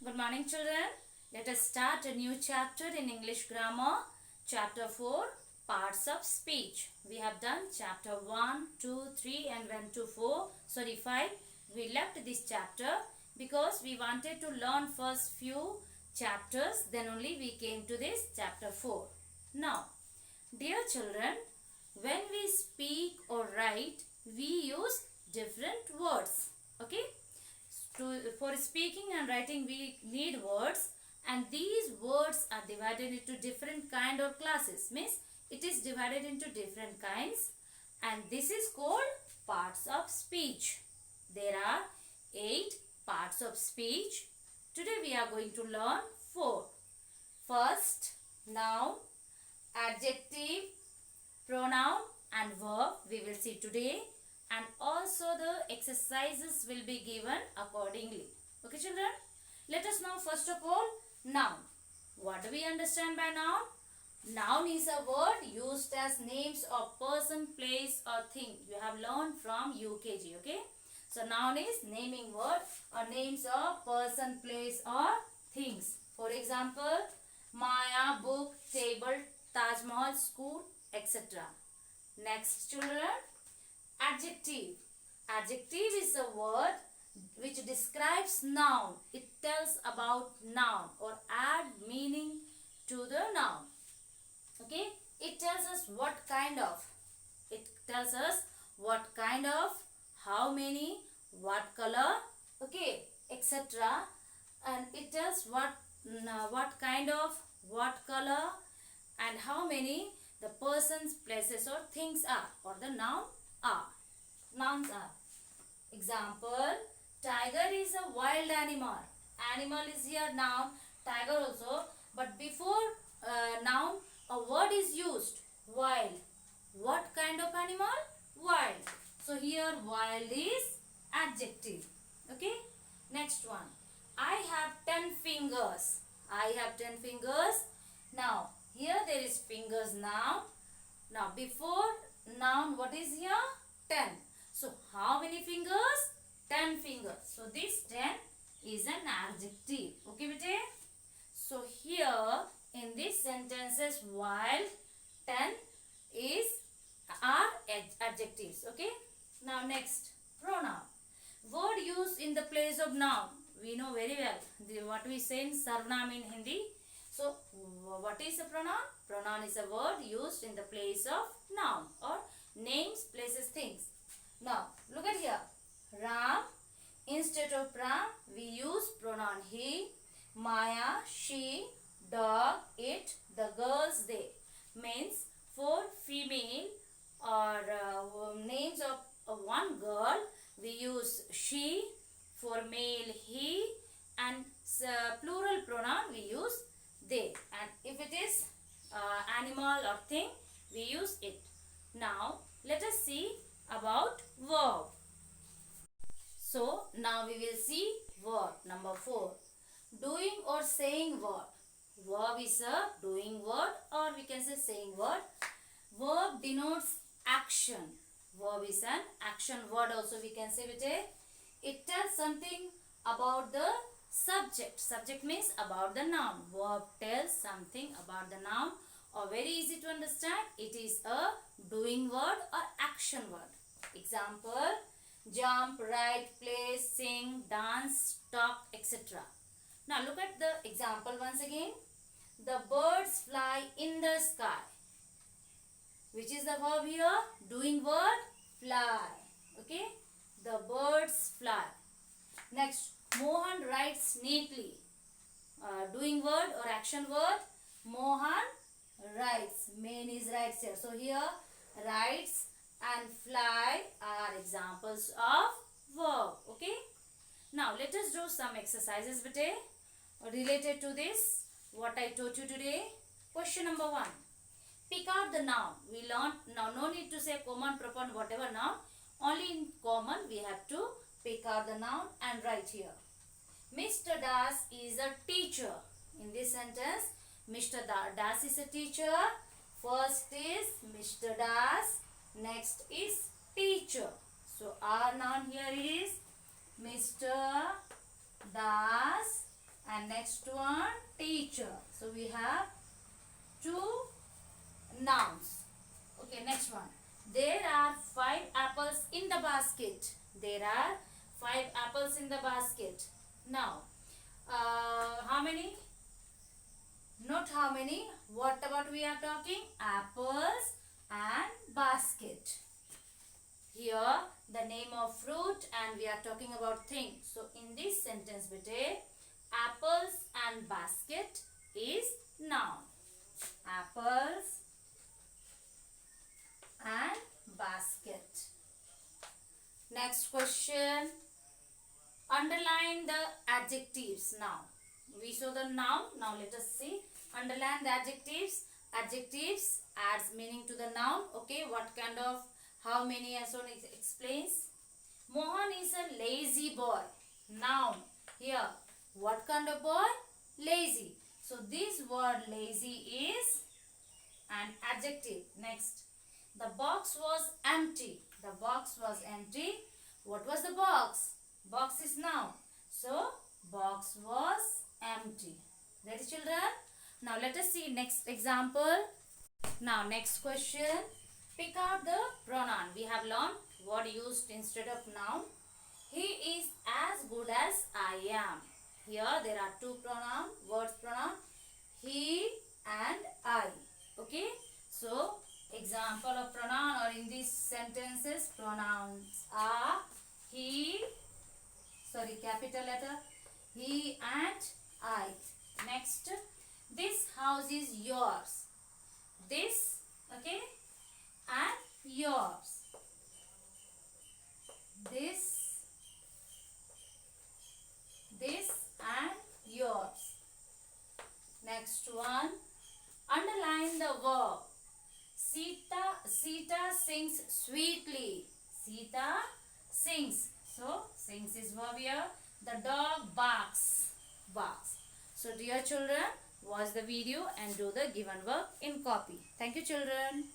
Good morning, children. Let us start a new chapter in English grammar. Chapter 4, Parts of Speech. We have done chapter 1, 2, 3 and went to 4. Sorry, 5. We left this chapter because we wanted to learn first few chapters. Then only we came to this chapter 4. Now, dear children, when we speak or write, we use different words. Okay? For speaking and writing we need words, and these words are divided into different kind of classes. Means it is divided into different kinds, and this is called parts of speech. There are 8 parts of speech. Today we are going to learn 4. First, noun, adjective, pronoun and verb we will see today. And also the exercises will be given accordingly. Okay, children? Let us know first of all noun. What do we understand by noun? Noun is a word used as names of person, place or thing. You have learned from UKG. Okay? So noun is naming word or names of person, place or things. For example, Maya, book, table, Taj Mahal, school, etc. Next, children. Adjective. Adjective is a word which describes noun. It tells about noun or add meaning to the noun. Okay? It tells us what kind of. It tells us what kind of, how many, what color, okay, etc. And it tells what kind of, what color and how many the persons, places or things are, or the noun are. Nouns are. Example, tiger is a wild animal. Animal is here noun, tiger also. But before noun, a word is used, wild. What kind of animal? Wild. So here wild is adjective. Okay. Next one. I have 10 fingers. I have 10 fingers. Now, here there is fingers noun. Now, before noun, what is here? 10. So, how many fingers? 10 fingers. So, this 10 is an adjective. Okay, bete? So, here in these sentences, while 10 are adjectives. Okay. Now, next, pronoun. Word used in the place of noun. We know very well what we say in sarvanam in Hindi. So, what is a pronoun? Pronoun is a word used in the place of noun or names, places, things. Now, look at here. Ram, instead of Ram, we use pronoun he, Maya, she, dog, it, the girls, they. Means for female or names of one girl, we use she. For male, he. And plural pronoun, we use they. And if it is animal or thing, we use it. Now, let us see about verb. So, now we will see verb. Number 4. Doing or saying word. Verb is a doing word or we can say saying word. Verb denotes action. Verb is an action word also we can say it. It tells something about the subject. Subject means about the noun. Verb tells something about the noun. Or very easy to understand, it is a doing word or action word. Example, jump, write, play, sing, dance, talk, etc. Now look at the example once again. The birds fly in the sky. Which is the verb here? Doing word, fly. Okay? The birds fly. Next, Mohan writes neatly. Doing word or action word, Mohan writes. Main is writes here. So here writes and fly are examples of verb. Okay. Now let us do some exercises related to this. What I taught you today. Question number 1. Pick out the noun. We learned now no need to say common, proper, whatever noun. Only in common we have to pick out the noun and write here. Mr. Das is a teacher. In this sentence, Mr. Das is a teacher. First is Mr. Das. Next is teacher. So, our noun here is Mr. Das and next one teacher. So we have two nouns. Okay, next one. There are 5 apples in the basket. There are 5 apples in the basket. Now, how many? Not how many. What about we are talking? Apples and basket. Here the name of fruit and we are talking about thing. So in this sentence bete apples and basket is noun. Apples and basket. Next question. Underline the adjectives now. We saw the noun. Now let us see. Underline the adjectives. Adjectives adds meaning to the noun. Okay, what kind of, how many, as soon as it explains. Mohan is a lazy boy. Noun. Here, what kind of boy? Lazy. So this word lazy is an adjective. Next. The box was empty. The box was empty. What was the box? Box is noun. So box was empty. Ready, children? Now let us see next example. Now next question. Pick out the pronoun. We have learned word used instead of noun. He is as good as I am. Here there are two pronoun, words pronoun. He and I. Okay. So example of pronoun or in these sentences pronouns are he, sorry, capital letter, he and I. Next, this house is yours. This, okay, and yours. This and yours. Next one, underline the verb. Sita sings sweetly. Sita sings. So, sings is verb here. The dog barks. Barks. So, dear children, watch the video and do the given work in copy. Thank you, children.